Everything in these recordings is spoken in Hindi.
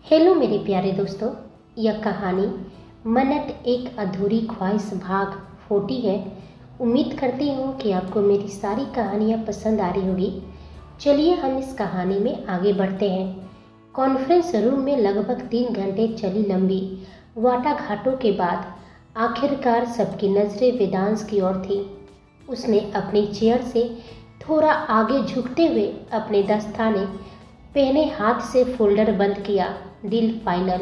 हेलो मेरे प्यारे दोस्तों, यह कहानी मन्नत एक अधूरी ख्वाहिश भाग 40 है। उम्मीद करती हूँ कि आपको मेरी सारी कहानियाँ पसंद आ रही होगी। चलिए हम इस कहानी में आगे बढ़ते हैं। कॉन्फ्रेंस रूम में लगभग 3 घंटे चली लंबी वाटाघाटों के बाद आखिरकार सबकी नज़रें वेदांश की ओर थी। उसने अपनी चेयर से थोड़ा आगे झुकते हुए अपने दस्ताने पहने हाथ से फोल्डर बंद किया। Deal final.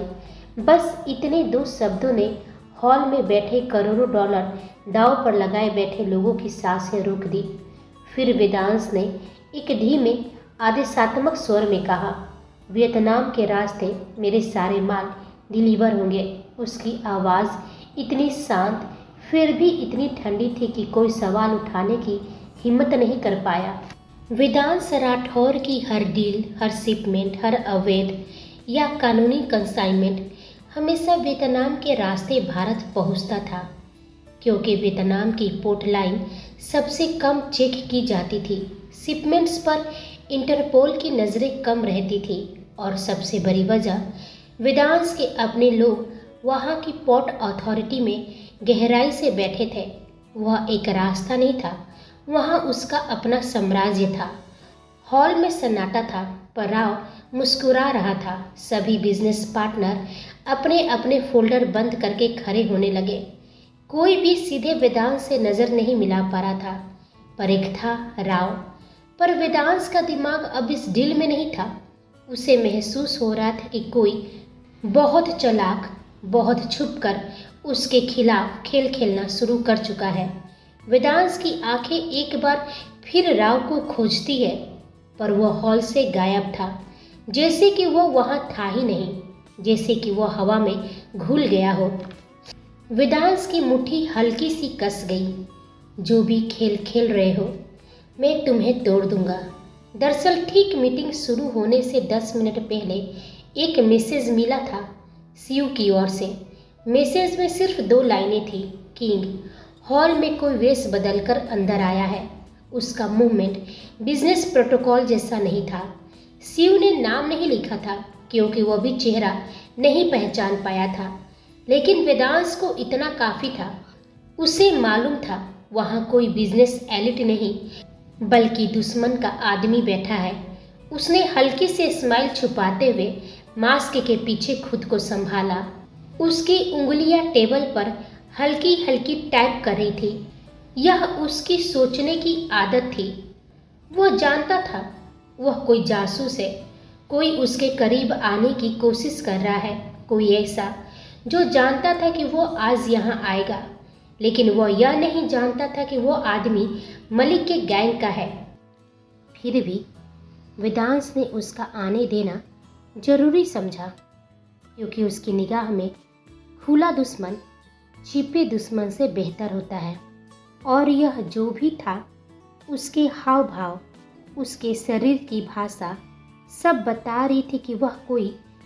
बस इतने दो शब्दों ने हॉल में बैठे करोड़ों डॉलर दांव पर लगाए बैठे लोगों की सांसें रोक दी। फिर वेदांश ने एक धीमे आदेशात्मक स्वर में कहा, वियतनाम के रास्ते मेरे सारे माल डिलीवर होंगे। उसकी आवाज़ इतनी शांत फिर भी इतनी ठंडी थी कि कोई सवाल उठाने की हिम्मत नहीं कर पाया। वेदांश राठौर की हर डील, हर शिपमेंट, हर अवैध या कानूनी कंसाइनमेंट हमेशा वियतनाम के रास्ते भारत पहुंचता था, क्योंकि वियतनाम की पोर्ट लाइन सबसे कम चेक की जाती थी। शिपमेंट्स पर इंटरपोल की नज़रें कम रहती थी और सबसे बड़ी वजह वेदांश के अपने लोग वहां की पोर्ट अथॉरिटी में गहराई से बैठे थे। वह एक रास्ता नहीं था, वहाँ उसका अपना साम्राज्य था। हॉल में सन्नाटा था, पर राव मुस्कुरा रहा था। सभी बिजनेस पार्टनर अपने अपने फोल्डर बंद करके खड़े होने लगे। कोई भी सीधे वेदांश से नज़र नहीं मिला पा रहा था, पर एक था राव। पर वेदांश का दिमाग अब इस डील में नहीं था। उसे महसूस हो रहा था कि कोई बहुत चालाक, बहुत छुपकर उसके खिलाफ खेल खेलना शुरू कर चुका है। वेदांश की आंखें एक बार फिर राव को खोजती है, पर वह हॉल से गायब था, जैसे कि वह वहां था ही नहीं, जैसे कि वह हवा में घुल गया हो। वेदांश की मुट्ठी हल्की सी कस गई। जो भी खेल खेल रहे हो, मैं तुम्हें तोड़ दूंगा। दरअसल ठीक मीटिंग शुरू होने से 10 मिनट पहले एक मैसेज मिला था सीयू की ओर से। मैसेज में सिर्फ 2 लाइनें थी, किंग हॉल में कोई वेश बदलकर अंदर आया है। उसका मूवमेंट बिजनेस प्रोटोकॉल जैसा नहीं था। सीयू ने नाम नहीं लिखा था, क्योंकि वह भी चेहरा नहीं पहचान पाया था, लेकिन वेदांश को इतना काफ़ी था। उसे मालूम था वहाँ कोई बिजनेस एलिट नहीं, बल्कि दुश्मन का आदमी बैठा है। उसने हल्की से स्माइल छुपाते हुए मास्क के पीछे खुद को संभाला। उसकी उंगलियां टेबल पर हल्की हल्की टाइप कर रही थी। यह उसकी सोचने की आदत थी। वह जानता था वह कोई जासूस है, कोई उसके करीब आने की कोशिश कर रहा है, कोई ऐसा जो जानता था कि वो आज यहाँ आएगा, लेकिन वह यह नहीं जानता था कि वो आदमी मलिक के गैंग का है। फिर भी वेदांश ने उसका आने देना जरूरी समझा, क्योंकि उसकी निगाह में खुला दुश्मन छिपे दुश्मन से बेहतर होता है। और यह जो भी था, उसके हाव भाव, उसके शरीर की भाषा सब बता रही थी कि वह कोई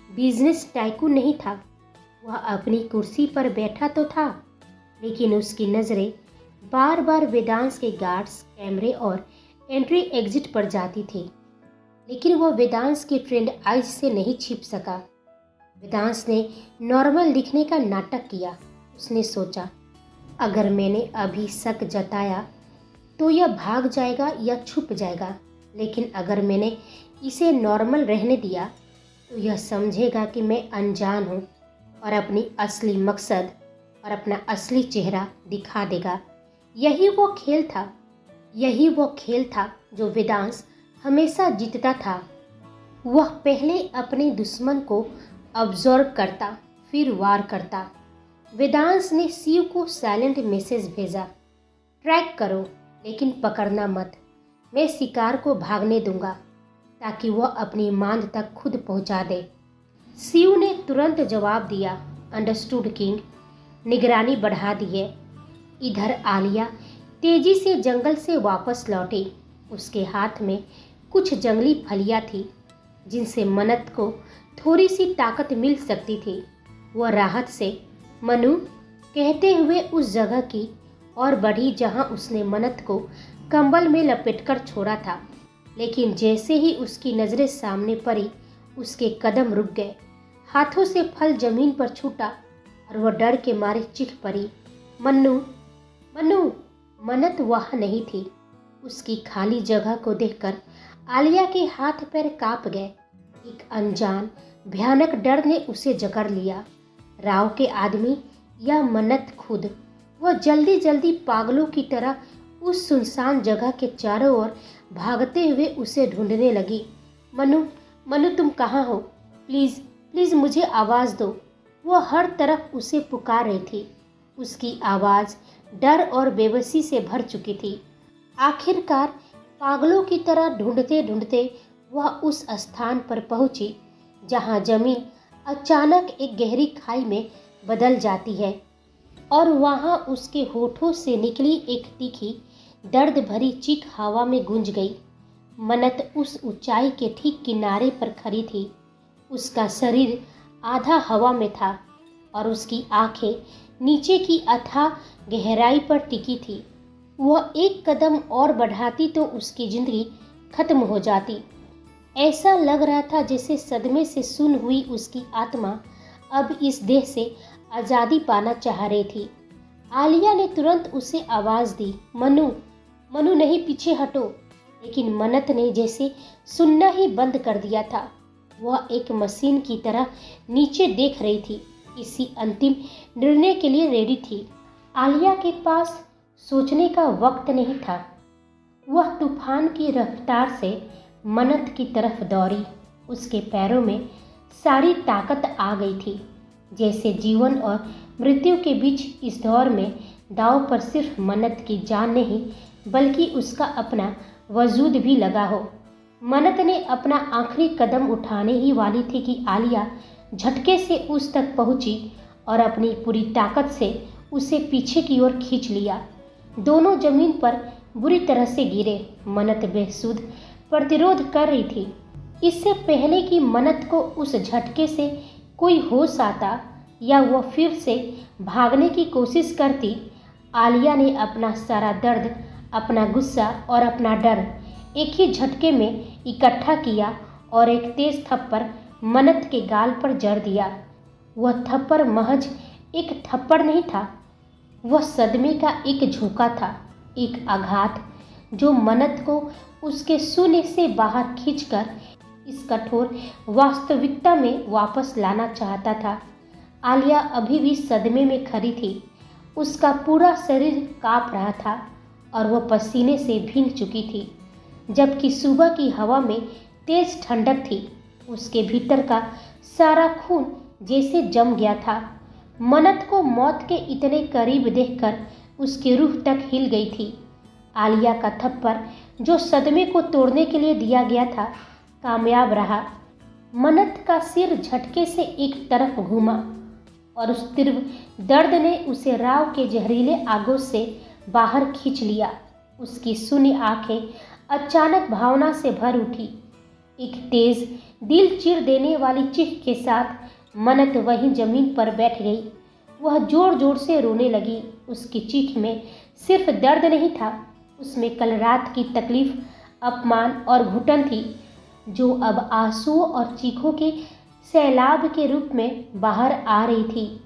बिजनेस टाइकून नहीं था। वह अपनी कुर्सी पर बैठा तो था, लेकिन उसकी नज़रें बार बार वेदांश के गार्ड्स, कैमरे और एंट्री एग्जिट पर जाती थी, लेकिन वह वेदांश के फ्रेंड आइज से नहीं छिप सका। वेदांश ने नॉर्मल दिखने का नाटक किया। उसने सोचा, अगर मैंने अभी शक जताया तो यह भाग जाएगा या छुप जाएगा, लेकिन अगर मैंने इसे नॉर्मल रहने दिया तो यह समझेगा कि मैं अनजान हूँ और अपनी असली मकसद और अपना असली चेहरा दिखा देगा। यही वो खेल था जो वेदांश हमेशा जीतता था। वह पहले अपने दुश्मन को ऑब्जर्व करता, फिर वार करता। वेदांश ने सीयू को साइलेंट मैसेज भेजा, ट्रैक करो लेकिन पकड़ना मत। मैं शिकार को भागने दूंगा ताकि वह अपनी मांद तक खुद पहुंचा दे। सीयू ने तुरंत जवाब दिया, अंडरस्टूड किंग। निगरानी बढ़ा दी है। इधर आलिया तेजी से जंगल से वापस लौटी। उसके हाथ में कुछ जंगली फलियां थी, जिनसे मन्नत को थोड़ी सी ताकत मिल सकती थी। वह राहत से मनु कहते हुए उस जगह की और बढ़ी जहां उसने मन्नत को कंबल में लपेटकर छोड़ा था, लेकिन जैसे ही उसकी नज़रें सामने पड़ी, उसके कदम रुक गए। हाथों से फल जमीन पर छूटा और वह डर के मारे चीख पड़ी। मन्नू, मन्नू। मन्नत वहां नहीं थी। उसकी खाली जगह को देखकर आलिया के हाथ पैर कांप गए। एक अनजान भयानक डर ने उसे जकड़ लिया। राव के आदमी या मन्नत खुद, वह जल्दी जल्दी पागलों की तरह उस सुनसान जगह के चारों ओर भागते हुए उसे ढूंढने लगी। मनु, मनु तुम कहाँ हो? प्लीज़ प्लीज़ मुझे आवाज़ दो। वह हर तरफ उसे पुकार रही थी। उसकी आवाज़ डर और बेबसी से भर चुकी थी। आखिरकार पागलों की तरह ढूंढते ढूंढते वह उस स्थान पर पहुंची जहां जमीन अचानक एक गहरी खाई में बदल जाती है और वहां उसके होठों से निकली एक तीखी दर्द भरी चीख हवा में गूंज गई। मन्नत उस ऊंचाई के ठीक किनारे पर खड़ी थी। उसका शरीर आधा हवा में था और उसकी आंखें नीचे की अथाह गहराई पर टिकी थी। वह एक कदम और बढ़ाती तो उसकी जिंदगी खत्म हो जाती। ऐसा लग रहा था जैसे सदमे से सुन हुई उसकी आत्मा अब इस देह से आज़ादी पाना चाह रही थी। आलिया ने तुरंत उसे आवाज़ दी, मनु, मनु नहीं, पीछे हटो। लेकिन मन्नत ने जैसे सुनना ही बंद कर दिया था। वह एक मशीन की तरह नीचे देख रही थी, किसी अंतिम निर्णय के लिए रेडी थी। आलिया के पास सोचने का वक्त नहीं था। वह तूफान की रफ्तार से मन्नत की तरफ दौड़ी। उसके पैरों में सारी ताकत आ गई थी, जैसे जीवन और मृत्यु के बीच इस दौर में दांव पर सिर्फ मन्नत की जान नहीं बल्कि उसका अपना वजूद भी लगा हो। मन्नत ने अपना आखिरी कदम उठाने ही वाली थी कि आलिया झटके से उस तक पहुंची और अपनी पूरी ताकत से उसे पीछे की ओर खींच लिया। दोनों जमीन पर बुरी तरह से गिरे। मन्नत बेसुध प्रतिरोध कर रही थी। इससे पहले कि मन्नत को उस झटके से कोई होश आता या वह फिर से भागने की कोशिश करती, आलिया ने अपना सारा दर्द, अपना गुस्सा और अपना डर एक ही झटके में इकट्ठा किया और एक तेज थप्पड़ मन्नत के गाल पर जड़ दिया। वह थप्पड़ महज एक थप्पड़ नहीं था, वह सदमे का एक झोंका था, एक आघात जो मन्नत को उसके शून्य से बाहर खींचकर इस कठोर वास्तविकता में वापस लाना चाहता था। आलिया अभी भी सदमे में खड़ी थी। उसका पूरा शरीर कांप रहा था और वह पसीने से भीग चुकी थी, जबकि सुबह की हवा में तेज ठंडक थी। उसके भीतर का सारा खून जैसे जम गया था। मन्नत को मौत के इतने करीब देखकर उसकी रूह तक हिल गई थी। आलिया का थप्पड़ जो सदमे को तोड़ने के लिए दिया गया था, कामयाब रहा। मन्नत का सिर झटके से एक तरफ घूमा और उस तीव्र दर्द ने उसे राव के जहरीले आगोश से बाहर खींच लिया। उसकी शून्य आंखें अचानक भावना से भर उठी। एक तेज दिल चीर देने वाली चीख के साथ मन्नत वहीं जमीन पर बैठ गई। वह जोर जोर से रोने लगी। उसकी चीख में सिर्फ दर्द नहीं था, उसमें कल रात की तकलीफ, अपमान और घुटन थी, जो अब आंसुओं और चीखों के सैलाब के रूप में बाहर आ रही थी।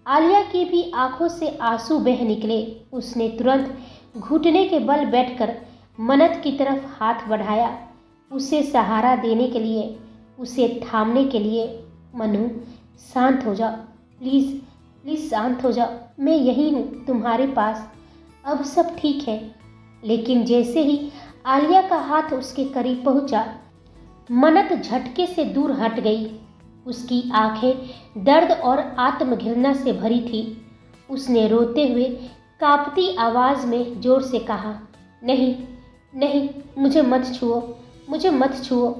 आलिया की भी आंखों से आंसू बह निकले। उसने तुरंत घुटने के बल बैठकर मन्नत की तरफ हाथ बढ़ाया, उसे सहारा देने के लिए, उसे थामने के लिए। मनु, शांत हो जाओ, प्लीज़ प्लीज़ शांत हो जाओ, मैं यही हूँ तुम्हारे पास, अब सब ठीक है। लेकिन जैसे ही आलिया का हाथ उसके करीब पहुँचा, मन्नत झटके से दूर हट गई। उसकी आंखें दर्द और आत्मघृणा से भरी थी। उसने रोते हुए कांपती आवाज़ में जोर से कहा, नहीं नहीं, मुझे मत छुओ, मुझे मत छुओ।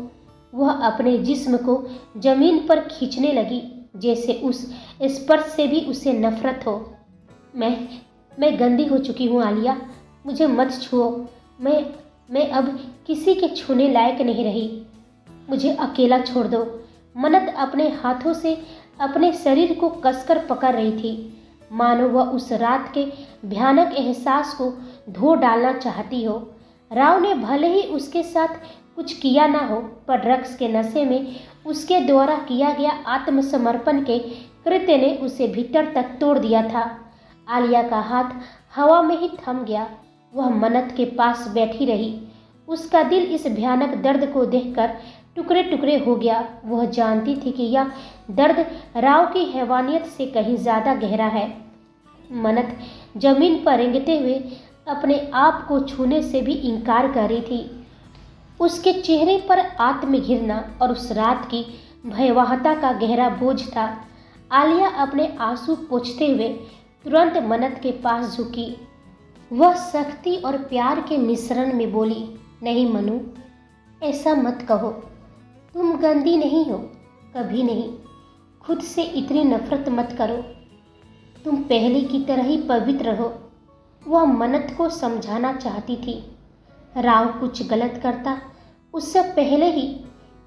वह अपने जिस्म को जमीन पर खींचने लगी, जैसे उस स्पर्श से भी उसे नफरत हो। मैं गंदी हो चुकी हूँ आलिया, मुझे मत छुओ। मैं अब किसी के छूने लायक नहीं रही, मुझे अकेला छोड़ दो। मन्नत अपने हाथों से अपने शरीर को कसकर पकड़ रही थी, मानो वह उस रात के भयानक एहसास को धो डालना चाहती हो। राव ने भले ही उसके साथ कुछ किया ना हो, पर ड्रग्स के नशे में उसके द्वारा किया गया आत्मसमर्पण के कृत्य ने उसे भीतर तक तोड़ दिया था। आलिया का हाथ हवा में ही थम गया। वह मन्नत के पास बैठी रही। उसका दिल इस भयानक दर्द को देखकर टुकड़े टुकड़े हो गया। वह जानती थी कि यह दर्द राव की हैवानियत से कहीं ज़्यादा गहरा है। मन्नत जमीन पर रेंगते हुए अपने आप को छूने से भी इनकार कर रही थी। उसके चेहरे पर आत्मघृणा और उस रात की भयावहता का गहरा बोझ था। आलिया अपने आंसू पोंछते हुए तुरंत मन्नत के पास झुकी। वह सख्ती और प्यार के मिश्रण में बोली, नहीं मनु, ऐसा मत कहो। तुम गंदी नहीं हो, कभी नहीं। खुद से इतनी नफरत मत करो। तुम पहले की तरह ही पवित्र हो। वह मन्नत को समझाना चाहती थी। राव कुछ गलत करता उससे पहले ही।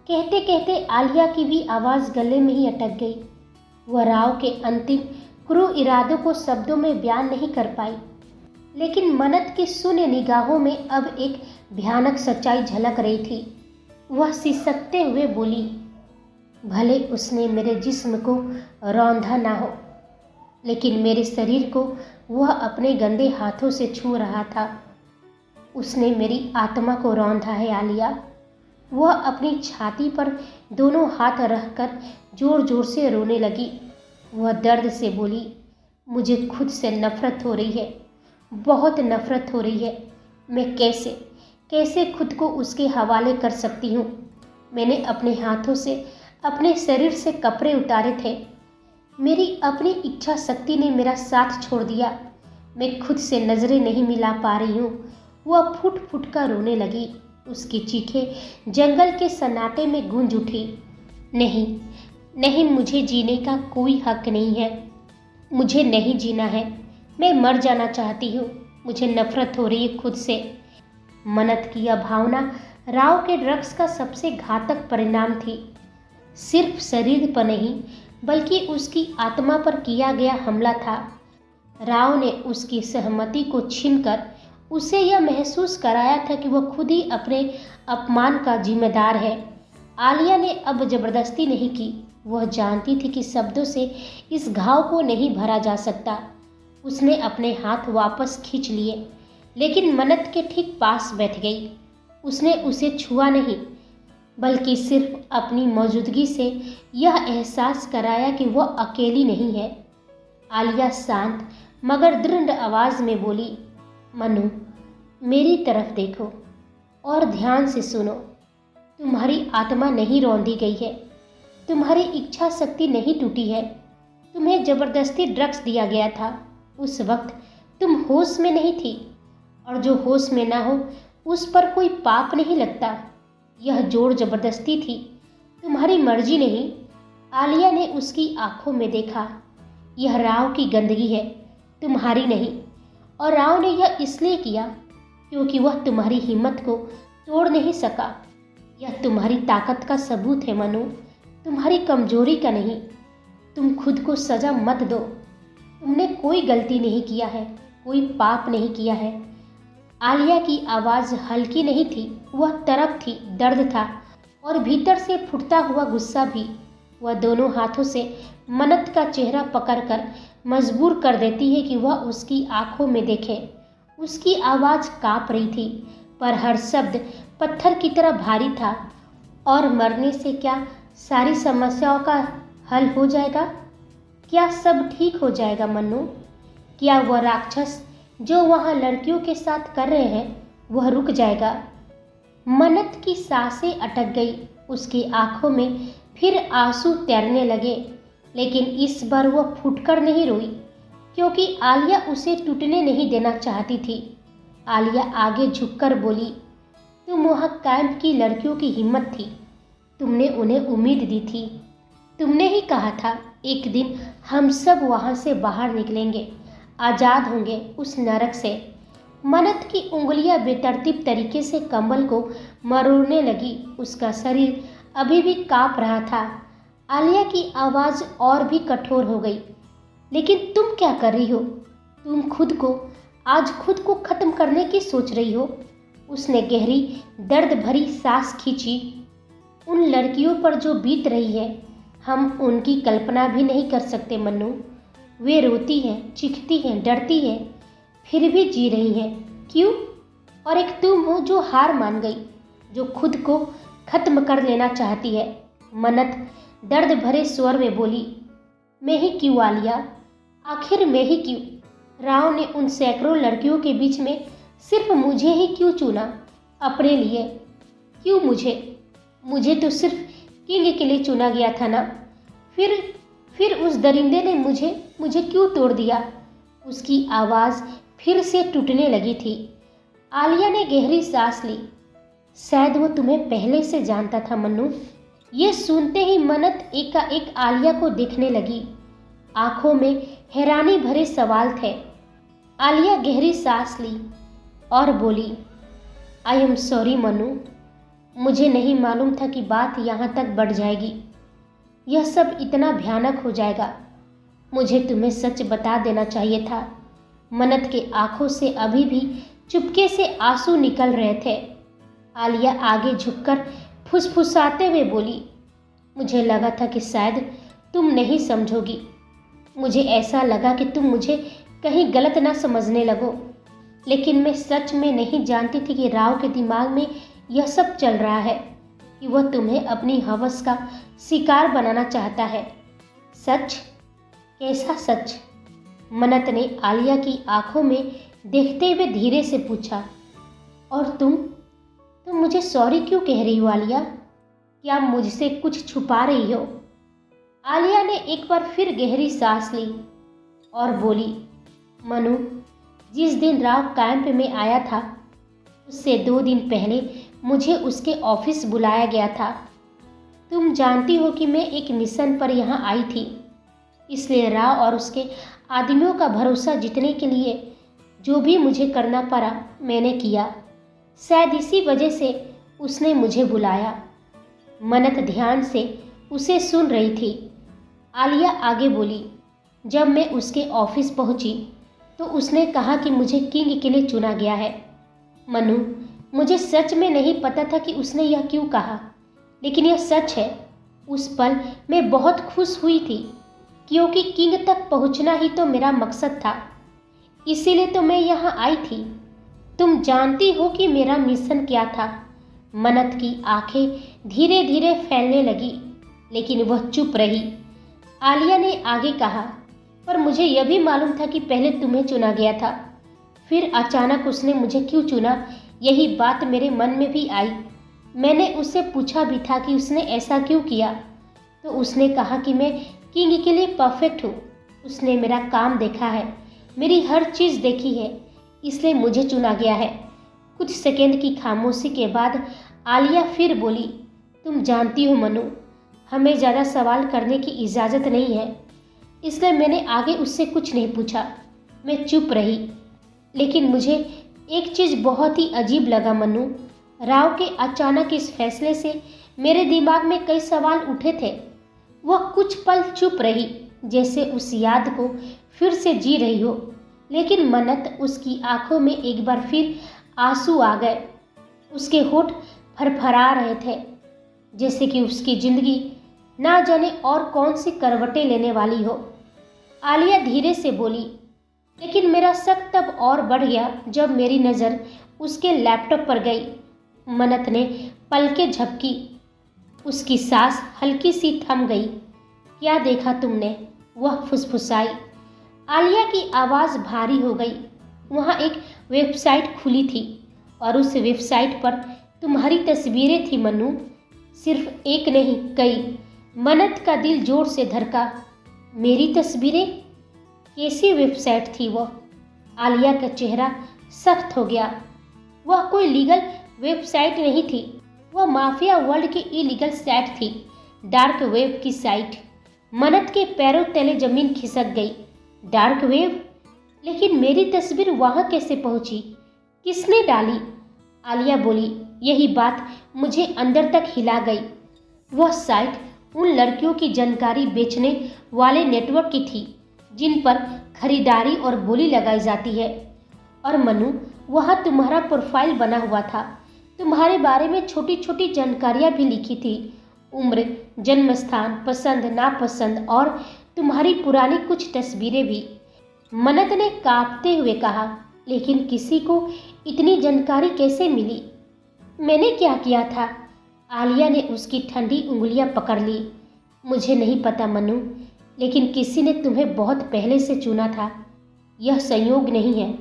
कहते कहते आलिया की भी आवाज़ गले में ही अटक गई। वह राव के अंतिम क्रूर इरादों को शब्दों में बयान नहीं कर पाई, लेकिन मन्नत की शून्य निगाहों में अब एक भयानक सच्चाई झलक रही थी। वह सिसकते हुए बोली, भले उसने मेरे जिस्म को रौंदा ना हो, लेकिन मेरे शरीर को वह अपने गंदे हाथों से छू रहा था। उसने मेरी आत्मा को रौंदा है आलिया। वह अपनी छाती पर दोनों हाथ रखकर जोर जोर से रोने लगी। वह दर्द से बोली, मुझे खुद से नफरत हो रही है, बहुत नफरत हो रही है। मैं कैसे खुद को उसके हवाले कर सकती हूँ। मैंने अपने हाथों से अपने शरीर से कपड़े उतारे थे। मेरी अपनी इच्छा शक्ति ने मेरा साथ छोड़ दिया। मैं खुद से नज़रें नहीं मिला पा रही हूँ। वह फुट फुट कर रोने लगी। उसकी चीखें जंगल के सन्नाटे में गूंज उठी। नहीं नहीं, मुझे जीने का कोई हक नहीं है। मुझे नहीं जीना है। मैं मर जाना चाहती हूँ। मुझे नफरत हो रही है खुद से। मन्नत की यह भावना राव के ड्रग्स का सबसे घातक परिणाम थी। सिर्फ शरीर पर नहीं, बल्कि उसकी आत्मा पर किया गया हमला था। राव ने उसकी सहमति को छीनकर उसे यह महसूस कराया था कि वह खुद ही अपने अपमान का जिम्मेदार है। आलिया ने अब जबरदस्ती नहीं की। वह जानती थी कि शब्दों से इस घाव को नहीं भरा जा सकता। उसने अपने हाथ वापस खींच लिए, लेकिन मन्नत के ठीक पास बैठ गई। उसने उसे छुआ नहीं, बल्कि सिर्फ अपनी मौजूदगी से यह एहसास कराया कि वह अकेली नहीं है। आलिया शांत मगर दृढ़ आवाज़ में बोली, मनु, मेरी तरफ देखो और ध्यान से सुनो। तुम्हारी आत्मा नहीं रौंदी गई है। तुम्हारी इच्छा शक्ति नहीं टूटी है। तुम्हें जबरदस्ती ड्रग्स दिया गया था। उस वक्त तुम होश में नहीं थी, और जो होश में ना हो उस पर कोई पाप नहीं लगता। यह जोर जबरदस्ती थी, तुम्हारी मर्जी नहीं। आलिया ने उसकी आंखों में देखा। यह राव की गंदगी है, तुम्हारी नहीं। और राव ने यह इसलिए किया क्योंकि वह तुम्हारी हिम्मत को तोड़ नहीं सका। यह तुम्हारी ताकत का सबूत है मनु, तुम्हारी कमजोरी का नहीं। तुम खुद को सजा मत दो। तुमने कोई गलती नहीं किया है, कोई पाप नहीं किया है। आलिया की आवाज़ हल्की नहीं थी, वह तड़प थी, दर्द था और भीतर से फूटता हुआ गुस्सा भी। वह दोनों हाथों से मन्नत का चेहरा पकड़कर मजबूर कर देती है कि वह उसकी आंखों में देखे। उसकी आवाज़ काँप रही थी, पर हर शब्द पत्थर की तरह भारी था। और मरने से क्या सारी समस्याओं का हल हो जाएगा? क्या सब ठीक हो जाएगा मन्नू? क्या वह राक्षस जो वहाँ लड़कियों के साथ कर रहे हैं वह रुक जाएगा? मन्नत की सांसें अटक गई। उसकी आंखों में फिर आंसू तैरने लगे, लेकिन इस बार वह फूटकर नहीं रोई, क्योंकि आलिया उसे टूटने नहीं देना चाहती थी। आलिया आगे झुककर बोली, तुम वहाँ कैंप की लड़कियों की हिम्मत थी। तुमने उन्हें उम्मीद दी थी। तुमने ही कहा था एक दिन हम सब वहाँ से बाहर निकलेंगे, आज़ाद होंगे उस नरक से। मन्नत की उंगलियां बेतरतीब तरीके से कंबल को मरोड़ने लगी। उसका शरीर अभी भी काँप रहा था। आलिया की आवाज़ और भी कठोर हो गई, लेकिन तुम क्या कर रही हो? तुम खुद को आज खुद को ख़त्म करने की सोच रही हो। उसने गहरी दर्द भरी सांस खींची। उन लड़कियों पर जो बीत रही है हम उनकी कल्पना भी नहीं कर सकते मन्नू। वे रोती हैं, चीखती हैं, डरती हैं, फिर भी जी रही हैं। क्यों? और एक तुम हो जो हार मान गई, जो खुद को खत्म कर लेना चाहती है। मन्नत दर्द भरे स्वर में बोली, मैं ही क्यों आलिया? आखिर मैं ही क्यों? राव ने उन सैकड़ों लड़कियों के बीच में सिर्फ मुझे ही क्यों चुना अपने लिए? क्यों मुझे? मुझे तो सिर्फ किंग के लिए चुना गया था ना। फिर उस दरिंदे ने मुझे क्यों तोड़ दिया? उसकी आवाज़ फिर से टूटने लगी थी। आलिया ने गहरी सांस ली। शायद वो तुम्हें पहले से जानता था मन्नू। ये सुनते ही मन्नत एकाएक आलिया को देखने लगी। आंखों में हैरानी भरे सवाल थे। आलिया गहरी सांस ली और बोली, आई एम सॉरी मन्नू, मुझे नहीं मालूम था कि बात यहाँ तक बढ़ जाएगी। यह सब इतना भयानक हो जाएगा। मुझे तुम्हें सच बता देना चाहिए था। मन्नत के आंखों से अभी भी चुपके से आंसू निकल रहे थे। आलिया आगे झुककर फुसफुसाते हुए बोली, मुझे लगा था कि शायद तुम नहीं समझोगी। मुझे ऐसा लगा कि तुम मुझे कहीं गलत ना समझने लगो, लेकिन मैं सच में नहीं जानती थी कि राव के दिमाग में यह सब चल रहा है, कि वह तुम्हें अपनी हवस का शिकार बनाना चाहता है। सच? कैसा सच? मन्नत ने आलिया की आंखों में देखते हुए धीरे से पूछा। और तुम मुझे सॉरी क्यों कह रही हो आलिया? क्या मुझसे कुछ छुपा रही हो? आलिया ने एक बार फिर गहरी सांस ली और बोली, मनु, जिस दिन राव कैंप में आया था उससे 2 दिन पहले मुझे उसके ऑफिस बुलाया गया था। तुम जानती हो कि मैं एक मिशन पर यहाँ आई थी, इसलिए राव और उसके आदमियों का भरोसा जीतने के लिए जो भी मुझे करना पड़ा मैंने किया। शायद इसी वजह से उसने मुझे बुलाया। मन्नत ध्यान से उसे सुन रही थी। आलिया आगे बोली, जब मैं उसके ऑफिस पहुंची तो उसने कहा कि मुझे किंग के लिए चुना गया है। मनु, मुझे सच में नहीं पता था कि उसने यह क्यों कहा, लेकिन यह सच है। उस पल मैं बहुत खुश हुई थी, क्योंकि किंग तक पहुंचना ही तो मेरा मकसद था। इसीलिए तो मैं यहाँ आई थी। तुम जानती हो कि मेरा मिशन क्या था? मन्नत की आंखें धीरे धीरे फैलने लगी, लेकिन वह चुप रही। आलिया ने आगे कहा, पर मुझे यह भी मालूम था कि पहले तुम्हें चुना गया था, फिर अचानक उसने मुझे क्यों चुना, यही बात मेरे मन में भी आई। मैंने उससे पूछा भी था कि उसने ऐसा क्यों किया, तो उसने कहा कि मैं किंग के लिए परफेक्ट हूँ। उसने मेरा काम देखा है, मेरी हर चीज़ देखी है, इसलिए मुझे चुना गया है। कुछ सेकंड की खामोशी के बाद आलिया फिर बोली, तुम जानती हो मनु, हमें ज़्यादा सवाल करने की इजाज़त नहीं है, इसलिए मैंने आगे उससे कुछ नहीं पूछा। मैं चुप रही। लेकिन मुझे एक चीज़ बहुत ही अजीब लगा मनु। राव के अचानक इस फैसले से मेरे दिमाग में कई सवाल उठे थे। वह कुछ पल चुप रही, जैसे उस याद को फिर से जी रही हो। लेकिन मन्नत, उसकी आंखों में एक बार फिर आंसू आ गए। उसके होठ फरफरा रहे थे, जैसे कि उसकी जिंदगी ना जाने और कौन सी करवटें लेने वाली हो। आलिया धीरे से बोली, लेकिन मेरा शक तब और बढ़ गया जब मेरी नज़र उसके लैपटॉप पर गई। मन्नत ने पलकें झपकी, उसकी सांस हल्की सी थम गई। क्या देखा तुमने? वह फुसफुसाई। आलिया की आवाज़ भारी हो गई। वहाँ एक वेबसाइट खुली थी और उस वेबसाइट पर तुम्हारी तस्वीरें थी मन्नू। सिर्फ एक नहीं, कई। मन्नत का दिल जोर से धड़का। मेरी तस्वीरें? कैसी वेबसाइट थी वह? आलिया का चेहरा सख्त हो गया। वह कोई लीगल वेबसाइट नहीं थी, वह माफिया वर्ल्ड की इलीगल साइट थी, डार्क वेब की साइट। मन्नत के पैरों तले जमीन खिसक गई। Dark web? लेकिन मेरी तस्वीर वहाँ कैसे पहुँची? किसने डाली? आलिया बोली। यही बात मुझे अंदर तक हिला गई। वह साइट उन लड़कियों की जानकारी बेचने वाले नेटवर्क की थी जिन पर खरीदारी और बोली लगाई जाती है। और मनु, वहाँ तुम्हारा प्रोफाइल बना हुआ था। तुम्हारे बारे में छोटी छोटी जानकारियाँ भी लिखी थी, उम्र, जन्म स्थान, पसंद नापसंद और तुम्हारी पुरानी कुछ तस्वीरें भी। मन्नत ने कांपते हुए कहा, लेकिन किसी को इतनी जानकारी कैसे मिली? मैंने क्या किया था? आलिया ने उसकी ठंडी उंगलियां पकड़ ली। मुझे नहीं पता मनु, लेकिन किसी ने तुम्हें बहुत पहले से चुना था। यह संयोग नहीं है।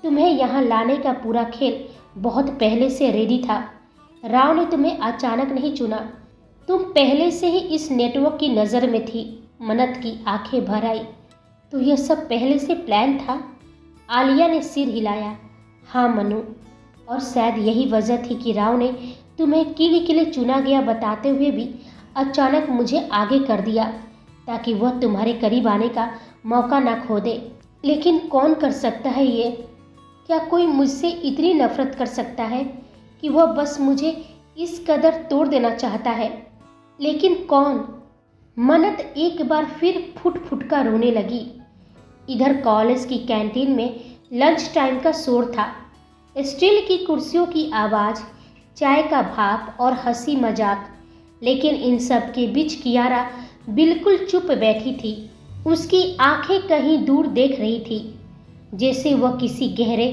तुम्हें यहाँ लाने का पूरा खेल बहुत पहले से रेडी था। राव ने तुम्हें अचानक नहीं चुना। तुम पहले से ही इस नेटवर्क की नज़र में थी। मन्नत की आंखें भर आई। तो यह सब पहले से प्लान था? आलिया ने सिर हिलाया। हाँ मनु, और शायद यही वजह थी कि राव ने तुम्हें किंग के लिए चुना गया बताते हुए भी अचानक मुझे आगे कर दिया, ताकि वह तुम्हारे करीब आने का मौका ना खो दे। लेकिन कौन कर सकता है ये? क्या कोई मुझसे इतनी नफरत कर सकता है कि वह बस मुझे इस कदर तोड़ देना चाहता है? लेकिन कौन? मन्नत एक बार फिर फुट फुट कर रोने लगी। इधर कॉलेज की कैंटीन में लंच टाइम का शोर था। स्टील की कुर्सियों की आवाज़, चाय का भाप और हंसी मजाक। लेकिन इन सब के बीच कियारा बिल्कुल चुप बैठी थी। उसकी आंखें कहीं दूर देख रही थी, जैसे वह किसी गहरे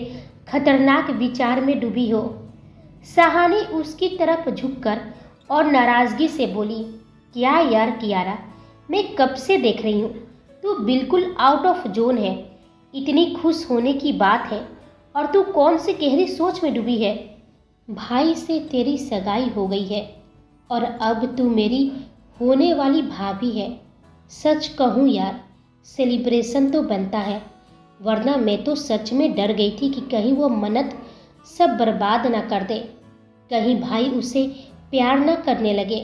खतरनाक विचार में डूबी हो। सहानी उसकी तरफ झुककर और नाराज़गी से बोली, क्या यार कियारा, मैं कब से देख रही हूँ, तू बिल्कुल आउट ऑफ जोन है। इतनी खुश होने की बात है और तू कौन सी गहरी सोच में डूबी है? भाई से तेरी सगाई हो गई है और अब तू मेरी होने वाली भाभी है। सच कहूँ यार, सेलिब्रेशन तो बनता है, वरना मैं तो सच में डर गई थी कि कहीं वो मन्नत सब बर्बाद ना कर दे, कहीं भाई उसे प्यार ना करने लगे।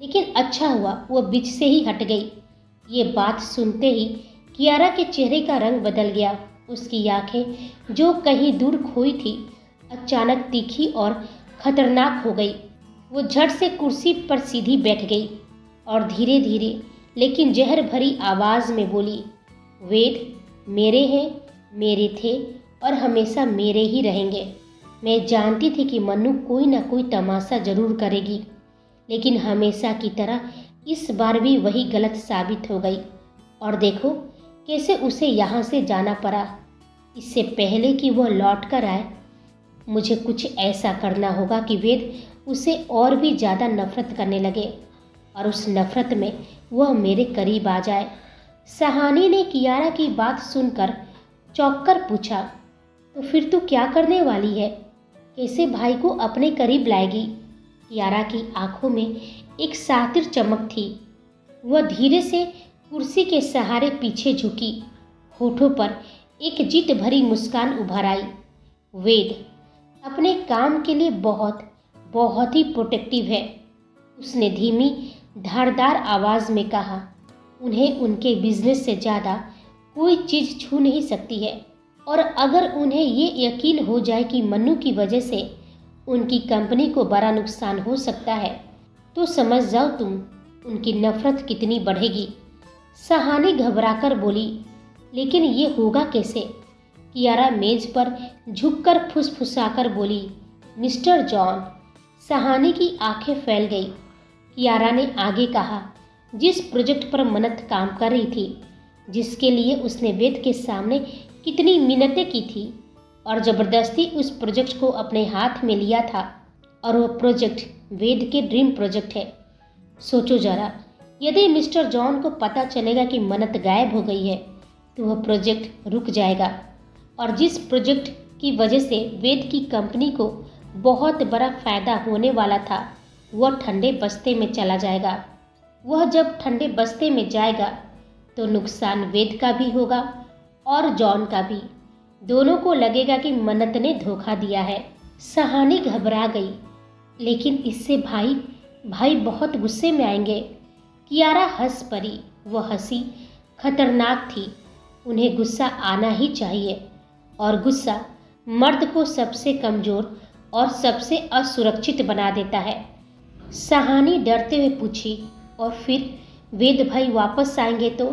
लेकिन अच्छा हुआ वो बीच से ही हट गई। ये बात सुनते ही कियारा के चेहरे का रंग बदल गया। उसकी आंखें जो कहीं दूर खोई थी, अचानक तीखी और खतरनाक हो गई। वो झट से कुर्सी पर सीधी बैठ गई और धीरे धीरे लेकिन जहर भरी आवाज़ में बोली, वेद मेरे हैं, मेरे थे और हमेशा मेरे ही रहेंगे। मैं जानती थी कि मन्नू कोई ना कोई तमाशा जरूर करेगी, लेकिन हमेशा की तरह इस बार भी वही गलत साबित हो गई। और देखो कैसे उसे यहाँ से जाना पड़ा। इससे पहले कि वह लौट कर आए, मुझे कुछ ऐसा करना होगा कि वेद उसे और भी ज़्यादा नफरत करने लगे और उस नफरत में वह मेरे करीब आ जाए। सहानी ने कियारा की बात सुनकर चौंक कर पूछा, तो फिर तू क्या करने वाली है? कैसे भाई को अपने करीब लाएगी? कियारा की आंखों में एक सातिर चमक थी। वह धीरे से कुर्सी के सहारे पीछे झुकी, होठों पर एक जिद भरी मुस्कान उभर आई। वेद अपने काम के लिए बहुत बहुत ही प्रोटेक्टिव है, उसने धीमी धारदार आवाज़ में कहा। उन्हें उनके बिजनेस से ज़्यादा कोई चीज़ छू नहीं सकती है, और अगर उन्हें ये यकीन हो जाए कि मन्नू की वजह से उनकी कंपनी को बड़ा नुकसान हो सकता है, तो समझ जाओ तुम उनकी नफरत कितनी बढ़ेगी। सहानी घबराकर बोली, लेकिन ये होगा कैसे? कियारा मेज पर झुककर फुसफुसाकर बोली, मिस्टर जॉन। सहानी की आंखें फैल गई। कियारा ने आगे कहा, जिस प्रोजेक्ट पर मन्नत काम कर रही थी, जिसके लिए उसने वेद के सामने कितनी मिन्नतें की थी और ज़बरदस्ती उस प्रोजेक्ट को अपने हाथ में लिया था, और वह प्रोजेक्ट वेद के ड्रीम प्रोजेक्ट है। सोचो जरा, यदि मिस्टर जॉन को पता चलेगा कि मन्नत गायब हो गई है, तो वह प्रोजेक्ट रुक जाएगा, और जिस प्रोजेक्ट की वजह से वेद की कंपनी को बहुत बड़ा फ़ायदा होने वाला था, वह ठंडे बस्ते में चला जाएगा। वह जब ठंडे बस्ते में जाएगा तो नुकसान वेद का भी होगा और जॉन का भी। दोनों को लगेगा कि मन्नत ने धोखा दिया है। सहानी घबरा गई, लेकिन इससे भाई बहुत गुस्से में आएंगे। कियारा हंस पड़ी। वह हंसी खतरनाक थी। उन्हें गुस्सा आना ही चाहिए, और गुस्सा मर्द को सबसे कमज़ोर और सबसे असुरक्षित बना देता है। सहानी डरते हुए पूछी, और फिर वेद भाई वापस आएंगे तो?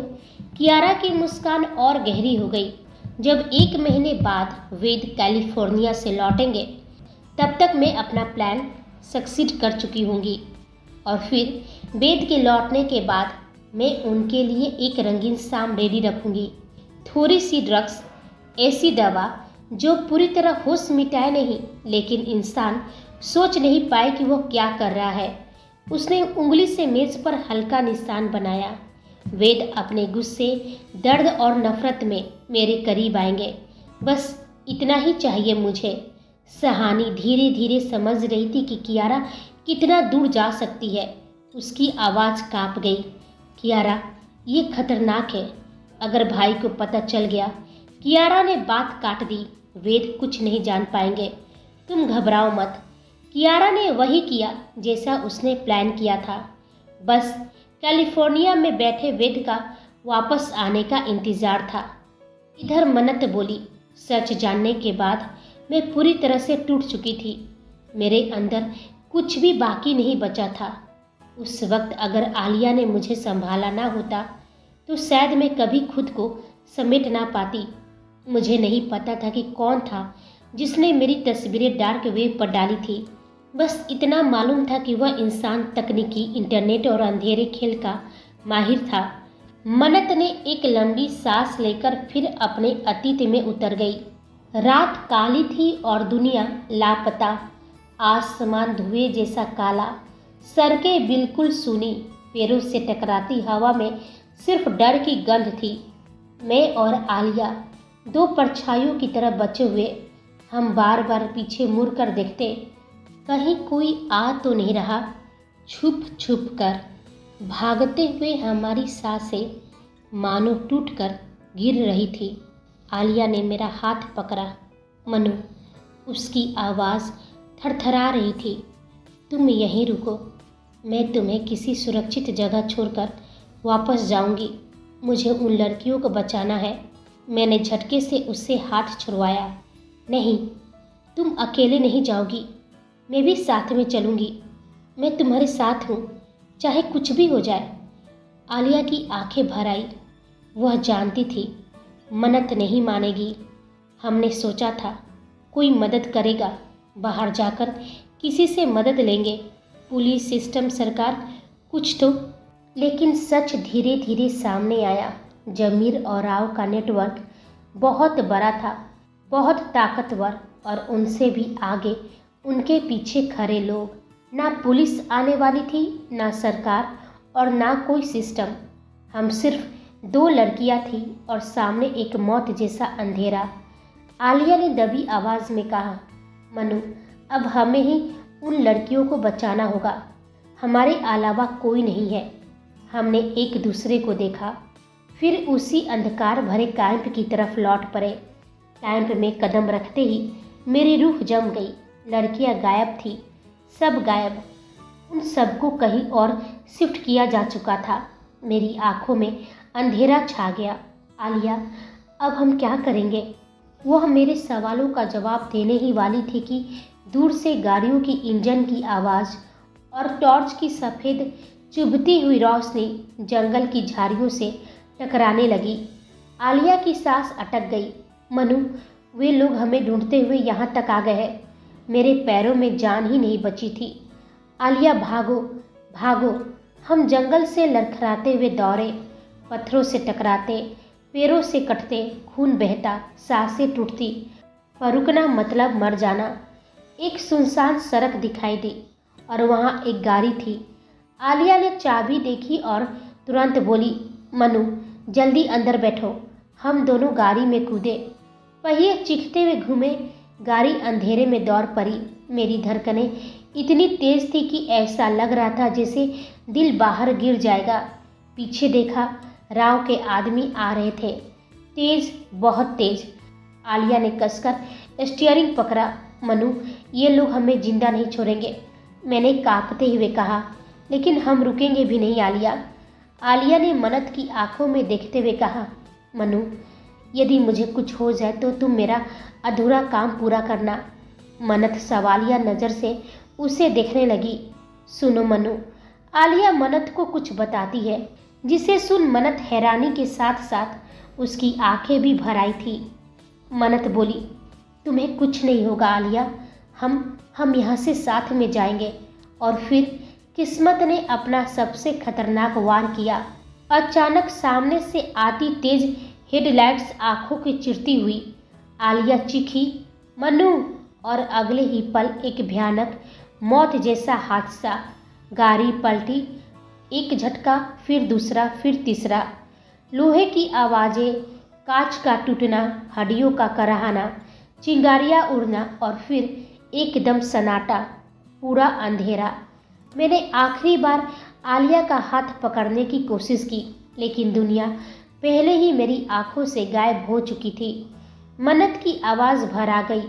कियारा की मुस्कान और गहरी हो गई। जब 1 महीने बाद वेद कैलिफोर्निया से लौटेंगे तब तक मैं अपना प्लान सक्सीड कर चुकी होंगी। और फिर वेद के लौटने के बाद मैं उनके लिए एक रंगीन शाम रेडी रखूंगी। थोड़ी सी ड्रग्स, ऐसी दवा जो पूरी तरह होश मिटाए नहीं, लेकिन इंसान सोच नहीं पाए कि वो क्या कर रहा है। उसने उंगली से मेज पर हल्का निशान बनाया। वेद अपने गुस्से, दर्द और नफरत में मेरे करीब आएंगे। बस इतना ही चाहिए मुझे। सहानी धीरे धीरे समझ रही थी कि कियारा कितना दूर जा सकती है। उसकी आवाज़ कांप गई। कियारा, ये खतरनाक है। अगर भाई को पता चल गया। कियारा ने बात काट दी। वेद कुछ नहीं जान पाएंगे। तुम घबराओ मत। कियारा ने वही किया जैसा उसने प्लान किया था। बस कैलिफोर्निया में बैठे वेद का वापस आने का इंतजार था। इधर मन्नत बोली, सच जानने के बाद मैं पूरी तरह से टूट चुकी थी। मेरे अंदर कुछ भी बाकी नहीं बचा था। उस वक्त अगर आलिया ने मुझे संभाला ना होता तो शायद मैं कभी खुद को समेट ना पाती। मुझे नहीं पता था कि कौन था जिसने मेरी तस्वीरें डार्क वेब पर डाली थी। बस इतना मालूम था कि वह इंसान तकनीकी, इंटरनेट और अंधेरे खेल का माहिर था। मन्नत ने एक लंबी सांस लेकर फिर अपने अतीत में उतर गई। रात काली थी और दुनिया लापता। आसमान धुएं जैसा काला, सड़कें बिल्कुल सूनी। पैरों से टकराती हवा में सिर्फ डर की गंध थी। मैं और आलिया दो परछाइयों की तरह बचे हुए। हम बार बार पीछे मुड़कर देखते, कहीं कोई आ तो नहीं रहा। छुप छुप कर भागते हुए हमारी सांसें मानो टूटकर गिर रही थी। आलिया ने मेरा हाथ पकड़ा। मनु, उसकी आवाज़ थरथरा रही थी। तुम यहीं रुको, मैं तुम्हें किसी सुरक्षित जगह छोड़कर वापस जाऊंगी। मुझे उन लड़कियों को बचाना है। मैंने झटके से उससे हाथ छुड़वाया। नहीं, तुम अकेले नहीं जाओगी, मैं भी साथ में चलूंगी। मैं तुम्हारे साथ हूँ, चाहे कुछ भी हो जाए। आलिया की आंखें भर आई। वह जानती थी मन्नत नहीं मानेगी। हमने सोचा था कोई मदद करेगा, बाहर जाकर किसी से मदद लेंगे, पुलिस, सिस्टम, सरकार, कुछ तो। लेकिन सच धीरे धीरे सामने आया। जमीर और राव का नेटवर्क बहुत बड़ा था, बहुत ताकतवर, और उनसे भी आगे उनके पीछे खड़े लोग। ना पुलिस आने वाली थी, ना सरकार, और ना कोई सिस्टम। हम सिर्फ दो लड़कियां थी और सामने एक मौत जैसा अंधेरा। आलिया ने दबी आवाज़ में कहा, मनु, अब हमें ही उन लड़कियों को बचाना होगा। हमारे अलावा कोई नहीं है। हमने एक दूसरे को देखा, फिर उसी अंधकार भरे कैंप की तरफ लौट पड़े। कैंप में कदम रखते ही मेरी रूह जम गई। लड़कियां गायब थी, सब गायब। उन सबको कहीं और शिफ्ट किया जा चुका था। मेरी आंखों में अंधेरा छा गया। आलिया, अब हम क्या करेंगे? वह मेरे सवालों का जवाब देने ही वाली थी कि दूर से गाड़ियों की इंजन की आवाज़ और टॉर्च की सफ़ेद चुभती हुई रोशनी जंगल की झाड़ियों से टकराने लगी। आलिया की सांस अटक गई। मनु, वे लोग हमें ढूंढते हुए यहाँ तक आ गए हैं। मेरे पैरों में जान ही नहीं बची थी। आलिया, भागो भागो। हम जंगल से लड़खड़ाते हुए दौड़े, पत्थरों से टकराते, पैरों से कटते, खून बहता, सांसें टूटती, पर रुकना मतलब मर जाना। एक सुनसान सड़क दिखाई दी और वहाँ एक गाड़ी थी। आलिया ने चाबी देखी और तुरंत बोली, मनु, जल्दी अंदर बैठो। हम दोनों गाड़ी में कूदे। पहिए चीखते हुए घूमे। गाड़ी अंधेरे में दौड़ पड़ी। मेरी धड़कनें इतनी तेज थी कि ऐसा लग रहा था जैसे दिल बाहर गिर जाएगा। पीछे देखा, राव के आदमी आ रहे थे, तेज, बहुत तेज। आलिया ने कसकर स्टीयरिंग पकड़ा। मनु, ये लोग हमें जिंदा नहीं छोड़ेंगे, मैंने कांपते हुए कहा। लेकिन हम रुकेंगे भी नहीं आलिया। आलिया ने मन्नत की आंखों में देखते हुए कहा, मनु, यदि मुझे कुछ हो जाए तो तुम मेरा अधूरा काम पूरा करना। मन्नत सवालिया नज़र से उसे देखने लगी। सुनो मनु, आलिया मन्नत को कुछ बताती है, जिसे सुन मन्नत हैरानी के साथ साथ उसकी आंखें भी भर आई थी। मन्नत बोली, तुम्हें कुछ नहीं होगा आलिया, हम यहाँ से साथ में जाएंगे। और फिर किस्मत ने अपना सबसे खतरनाक वार किया। अचानक सामने से आती तेज हेडलाइट्स आंखों की चिरती हुई। आलिया चीखी, मन्नू! और अगले ही पल एक भयानक मौत जैसा हादसा। गाड़ी पलटी, एक झटका, फिर दूसरा, फिर तीसरा। लोहे की आवाज़ें, कांच का टूटना, हड्डियों का कराहना, चिंगारियाँ उड़ना और फिर एकदम सन्नाटा, पूरा अंधेरा। मैंने आखिरी बार आलिया का हाथ पकड़ने की कोशिश की, लेकिन दुनिया पहले ही मेरी आंखों से गायब हो चुकी थी। मन्नत की आवाज़ भर आ गई।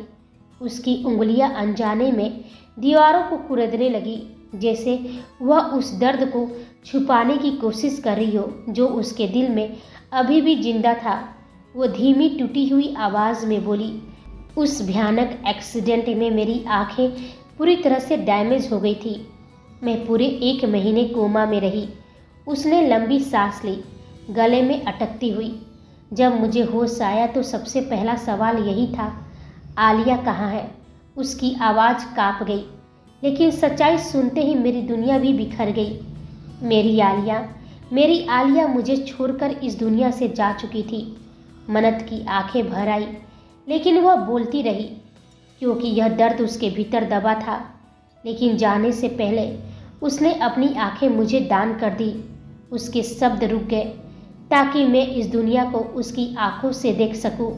उसकी उंगलियां अनजाने में दीवारों को कुरेदने लगी, जैसे वह उस दर्द को छुपाने की कोशिश कर रही हो जो उसके दिल में अभी भी जिंदा था। वो धीमी टूटी हुई आवाज़ में बोली, उस भयानक एक्सीडेंट में मेरी आंखें पूरी तरह से डैमेज हो गई थी। मैं पूरे 1 महीने कोमा में रही। उसने लंबी सांस ली, गले में अटकती हुई। जब मुझे होश आया तो सबसे पहला सवाल यही था, आलिया कहाँ है? उसकी आवाज़ कांप गई, लेकिन सच्चाई सुनते ही मेरी दुनिया भी बिखर गई। मेरी आलिया मुझे छोड़कर इस दुनिया से जा चुकी थी। मन्नत की आंखें भर आई, लेकिन वह बोलती रही, क्योंकि यह दर्द उसके भीतर दबा था। लेकिन जाने से पहले उसने अपनी आंखें मुझे दान कर दी। उसके शब्द रुक गए ताकि मैं इस दुनिया को उसकी आंखों से देख सकूं।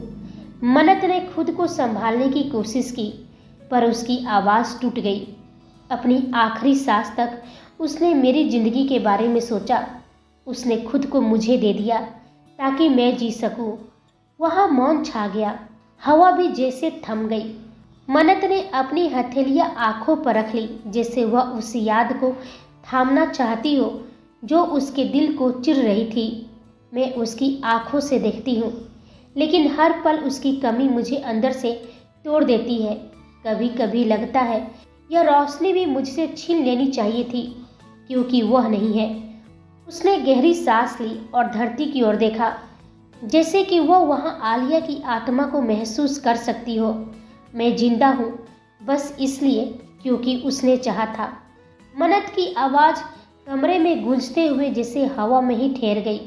मन्नत ने खुद को संभालने की कोशिश की, पर उसकी आवाज़ टूट गई। अपनी आखिरी सांस तक उसने मेरी जिंदगी के बारे में सोचा। उसने खुद को मुझे दे दिया ताकि मैं जी सकूं। वहाँ मौन छा गया, हवा भी जैसे थम गई। मन्नत ने अपनी हथेलियां आंखों पर रख ली, जैसे वह उस याद को थामना चाहती हो जो उसके दिल को चिर रही थी। मैं उसकी आंखों से देखती हूँ, लेकिन हर पल उसकी कमी मुझे अंदर से तोड़ देती है। कभी कभी लगता है यह रोशनी भी मुझसे छीन लेनी चाहिए थी, क्योंकि वह नहीं है। उसने गहरी सांस ली और धरती की ओर देखा, जैसे कि वह वहाँ आलिया की आत्मा को महसूस कर सकती हो। मैं जिंदा हूँ बस इसलिए क्योंकि उसने चाहा था। मन्नत की आवाज़ कमरे में गूंजते हुए जैसे हवा में ही ठहर गई,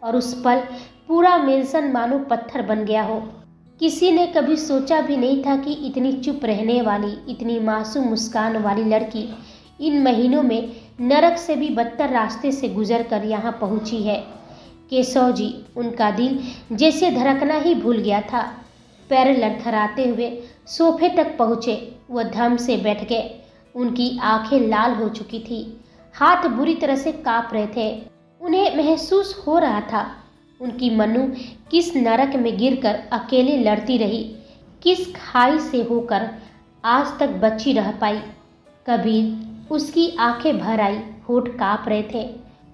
और उस पल पूरा मेंशन मानो पत्थर बन गया हो। किसी ने कभी सोचा भी नहीं था कि इतनी चुप रहने वाली, इतनी मासूम मुस्कान वाली लड़की इन महीनों में नरक से भी बदतर रास्ते से गुजर कर यहाँ पहुँची है। केशव जी, उनका दिल जैसे धड़कना ही भूल गया था। पैर लड़खड़ाते हुए सोफे तक पहुँचे। वह धम से बैठ गए। उनकी आंखें लाल हो चुकी थी, हाथ बुरी तरह से कांप रहे थे। उन्हें महसूस हो रहा था उनकी मन्नू किस नरक में गिरकर अकेले लड़ती रही, किस खाई से होकर आज तक बची रह पाई। कबीर, उसकी आंखें भर आई, होठ कांप रहे थे।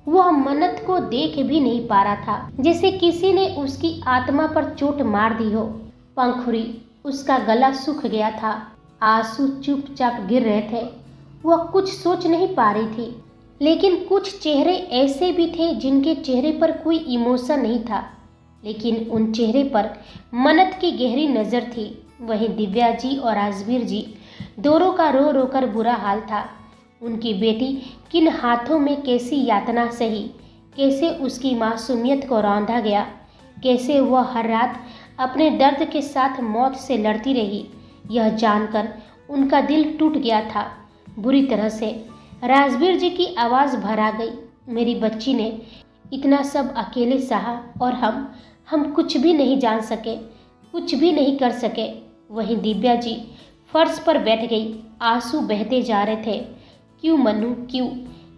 वह मन्नत को देख भी नहीं पा रहा था, जैसे किसी ने उसकी आत्मा पर चोट मार दी हो। पंखुड़ी, उसका गला सूख गया था, आंसू चुपचाप गिर रहे थे। वह कुछ सोच नहीं पा रही थी, लेकिन कुछ चेहरे ऐसे भी थे जिनके चेहरे पर कोई इमोशन नहीं था, लेकिन उन चेहरे पर मन्नत की गहरी नज़र थी। वहीं दिव्या जी और राजवीर जी दोनों का रो रो कर बुरा हाल था। उनकी बेटी किन हाथों में कैसी यातना सही, कैसे उसकी मासूमियत को रौंदा गया, कैसे वह हर रात अपने दर्द के साथ मौत से लड़ती रही। यह जानकर उनका दिल टूट गया था बुरी तरह से। राजवीर जी की आवाज़ भर आ गई, मेरी बच्ची ने इतना सब अकेले सहा और हम कुछ भी नहीं जान सके, कुछ भी नहीं कर सके। वहीं दिव्या जी फर्श पर बैठ गई, आंसू बहते जा रहे थे। क्यों मन्नू, क्यों?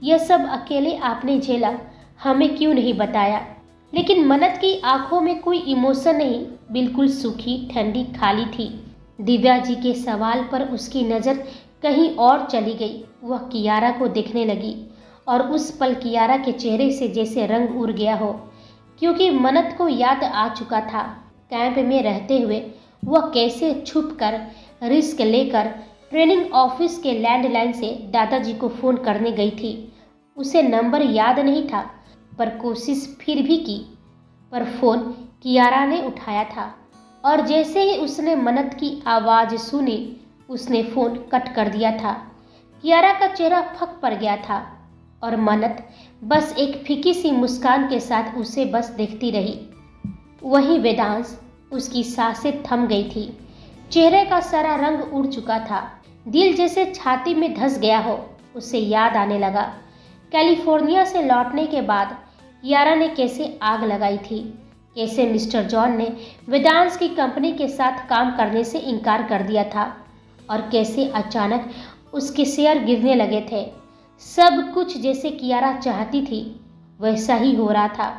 यह सब अकेले आपने झेला, हमें क्यों नहीं बताया? लेकिन मन्नत की आंखों में कोई इमोशन नहीं, बिल्कुल सूखी, ठंडी, खाली थी। दिव्या जी के सवाल पर उसकी नज़र कहीं और चली गई। वह कियारा को देखने लगी और उस पल कियारा के चेहरे से जैसे रंग उड़ गया हो, क्योंकि मन्नत को याद आ चुका था कैंप में रहते हुए वह कैसे छुपकर, रिस्क लेकर ट्रेनिंग ऑफिस के लैंडलाइन से दादाजी को फ़ोन करने गई थी। उसे नंबर याद नहीं था, पर कोशिश फिर भी की। पर फ़ोन कियारा ने उठाया था और जैसे ही उसने मन्नत की आवाज़ सुनी उसने फ़ोन कट कर दिया था। कियारा का चेहरा फक पड़ गया था और मन्नत बस एक फीकी सी मुस्कान के साथ उसे बस देखती रही। वहीं वेदांश, उसकी सांसें थम गई थी, चेहरे का सारा रंग उड़ चुका था, दिल जैसे छाती में धंस गया हो। उसे याद आने लगा कैलिफोर्निया से लौटने के बाद कियारा ने कैसे आग लगाई थी, कैसे मिस्टर जॉन ने वेदांश की कंपनी के साथ काम करने से इनकार कर दिया था और कैसे अचानक उसके शेयर गिरने लगे थे। सब कुछ जैसे कियारा चाहती थी वैसा ही हो रहा था।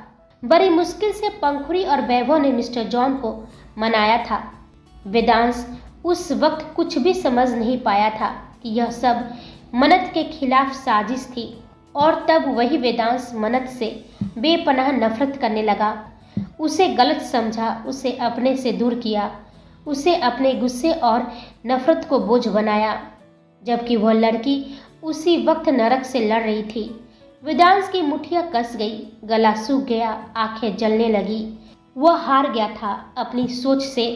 बड़ी मुश्किल से पंखुड़ी और वैभव ने मिस्टर जॉन को मनाया था। वेदांश उस वक्त कुछ भी समझ नहीं पाया था कि यह सब मन्नत के खिलाफ साजिश थी और तब वही वेदांश मन्नत से बेपनाह नफरत करने लगा। उसे गलत समझा, उसे अपने से दूर किया, उसे अपने गुस्से और नफरत को बोझ बनाया, जबकि वह लड़की उसी वक्त नरक से लड़ रही थी। वेदांश की मुट्ठियां कस गई, गला सूख गया, आंखें जलने लगी। वह हार गया था अपनी सोच से,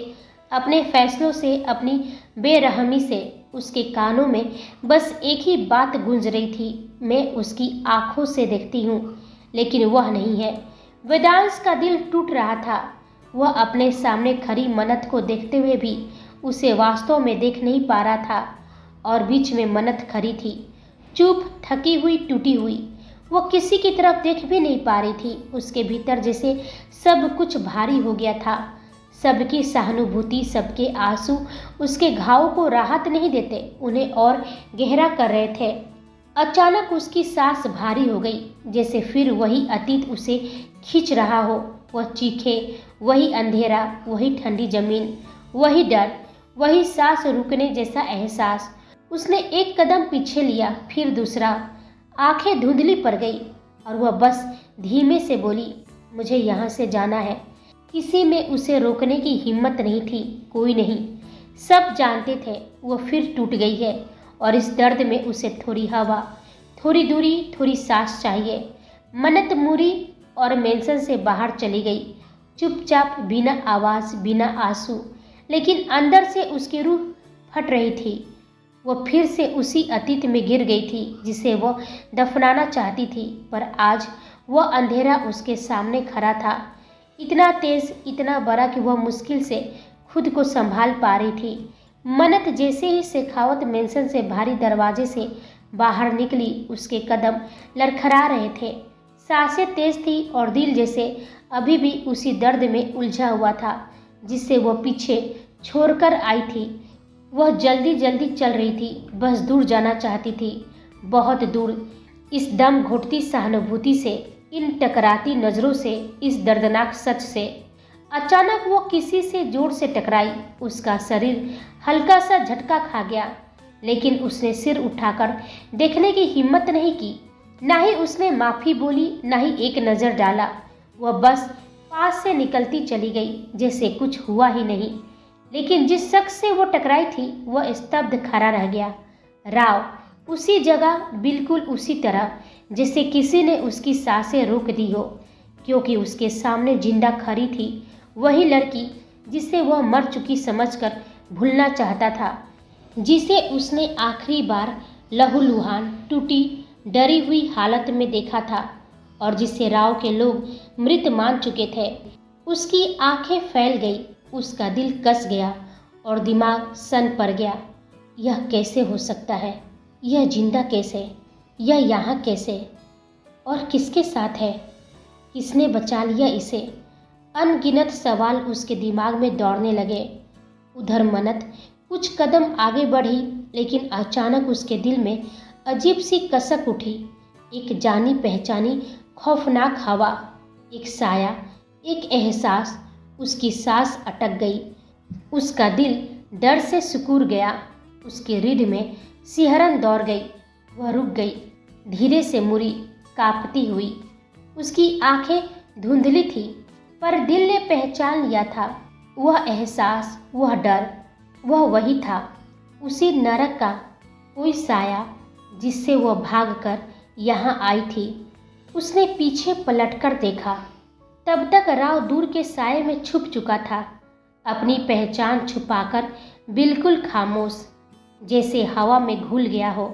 अपने फैसलों से, अपनी बेरहमी से। उसके कानों में बस एक ही बात गूंज रही थी, मैं उसकी आंखों से देखती हूँ लेकिन वह नहीं है। वेदांश का दिल टूट रहा था। वह अपने सामने खड़ी मन्नत को देखते हुए भी उसे वास्तव में देख नहीं पा रहा था और बीच में मन्नत खड़ी थी, चुप, थकी हुई, टूटी हुई। वो किसी की तरफ देख भी नहीं पा रही थी। उसके भीतर जैसे सब कुछ भारी हो गया था। सबकी सहानुभूति, सबके आंसू उसके घाव को राहत नहीं देते, उन्हें और गहरा कर रहे थे। अचानक उसकी सांस भारी हो गई, जैसे फिर वही अतीत उसे खींच रहा हो। वह चीखे, वही अंधेरा, वही ठंडी जमीन, वही डर, वही सांस रुकने जैसा एहसास। उसने एक कदम पीछे लिया, फिर दूसरा। आंखें धुंधली पड़ गई और वह बस धीमे से बोली, मुझे यहाँ से जाना है। किसी में उसे रोकने की हिम्मत नहीं थी, कोई नहीं। सब जानते थे वह फिर टूट गई है और इस दर्द में उसे थोड़ी हवा, थोड़ी दूरी, थोड़ी सांस चाहिए। मन्नत मुड़ी और मेंशन से बाहर चली गई, चुपचाप, बिना आवाज़, बिना आंसू, लेकिन अंदर से उसकी रूह फट रही थी। वह फिर से उसी अतीत में गिर गई थी जिसे वह दफनाना चाहती थी, पर आज वह अंधेरा उसके सामने खड़ा था, इतना तेज, इतना बड़ा कि वह मुश्किल से खुद को संभाल पा रही थी। मन्नत जैसे ही शेखावत मेंशन से भारी दरवाजे से बाहर निकली, उसके कदम लड़खड़ा रहे थे, सांसें तेज थी और दिल जैसे अभी भी उसी दर्द में उलझा हुआ था जिससे वह पीछे छोड़कर आई थी। वह जल्दी जल्दी चल रही थी, बस दूर जाना चाहती थी, बहुत दूर, इस दम घुटती सहानुभूति से, इन टकराती नज़रों से, इस दर्दनाक सच से। अचानक वो किसी से जोर से टकराई। उसका शरीर हल्का सा झटका खा गया, लेकिन उसने सिर उठाकर देखने की हिम्मत नहीं की। ना ही उसने माफ़ी बोली, ना ही एक नज़र डाला। वह बस पास से निकलती चली गई जैसे कुछ हुआ ही नहीं। लेकिन जिस शख्स से वो टकराई थी वह स्तब्ध खड़ा रह गया। राव, उसी जगह, बिल्कुल उसी तरह जैसे किसी ने उसकी सांसें रोक दी हो, क्योंकि उसके सामने जिंदा खड़ी थी वही लड़की जिसे वह मर चुकी समझकर भूलना चाहता था, जिसे उसने आखिरी बार लहूलुहान, टूटी, डरी हुई हालत में देखा था और जिसे राव के लोग मृत मान चुके थे। उसकी आंखें फैल गई, उसका दिल कस गया और दिमाग सन पड़ गया। यह कैसे हो सकता है? यह जिंदा कैसे? यह यहाँ कैसे? और किसके साथ है? किसने बचा लिया इसे? अनगिनत सवाल उसके दिमाग में दौड़ने लगे। उधर मन्नत कुछ कदम आगे बढ़ी, लेकिन अचानक उसके दिल में अजीब सी कसक उठी। एक जानी पहचानी खौफनाक हवा, एक साया, एक एहसास। उसकी सांस अटक गई, उसका दिल डर से सिकुड़ गया, उसके रीढ़ में सिहरन दौड़ गई। वह रुक गई, धीरे से मुड़ी, कांपती हुई। उसकी आंखें धुंधली थी, पर दिल ने पहचान लिया था वह एहसास, वह डर, वह वही था, उसी नरक का कोई साया जिससे वह भागकर यहाँ आई थी। उसने पीछे पलटकर देखा, तब तक राव दूर के साये में छुप चुका था। अपनी पहचान छुपाकर बिल्कुल खामोश, जैसे हवा में घुल गया हो।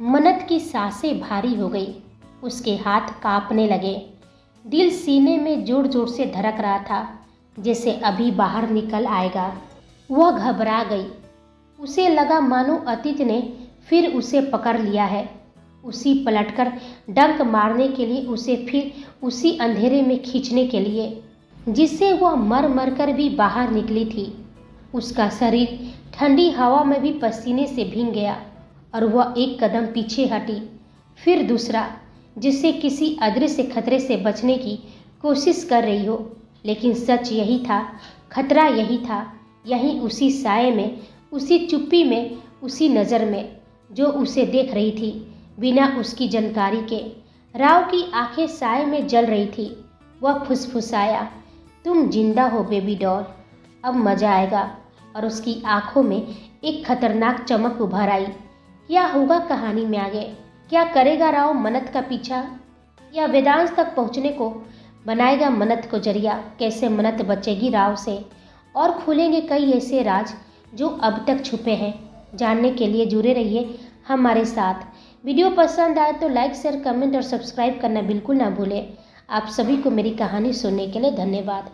मन्नत की सांसें भारी हो गई, उसके हाथ कांपने लगे, दिल सीने में जोर जोर से धड़क रहा था, जैसे अभी बाहर निकल आएगा। वह घबरा गई, उसे लगा मानो अतीत ने फिर उसे पकड़ लिया है, उसी पलटकर डंक मारने के लिए, उसे फिर उसी अंधेरे में खींचने के लिए जिससे वह मर मर कर भी बाहर निकली थी। उसका शरीर ठंडी हवा में भी पसीने से भीग गया और वह एक कदम पीछे हटी, फिर दूसरा, जिससे किसी अदृश्य खतरे से बचने की कोशिश कर रही हो। लेकिन सच यही था, खतरा यही था, यहीं उसी साए में, उसी चुप्पी में, उसी नज़र में जो उसे देख रही थी बिना उसकी जानकारी के। राव की आंखें साए में जल रही थी। वह फुसफुसाया, तुम जिंदा हो बेबी डॉल, अब मज़ा आएगा। और उसकी आंखों में एक खतरनाक चमक उभर आई। क्या होगा कहानी में आगे? क्या करेगा राव मन्नत का पीछा, या वेदांश तक पहुंचने को बनाएगा मन्नत को जरिया? कैसे मन्नत बचेगी राव से, और खुलेंगे कई ऐसे राज जो अब तक छुपे हैं? जानने के लिए जुड़े रहिए हमारे साथ। वीडियो पसंद आए तो लाइक, शेयर, कमेंट और सब्सक्राइब करना बिल्कुल ना भूलें। आप सभी को मेरी कहानी सुनने के लिए धन्यवाद।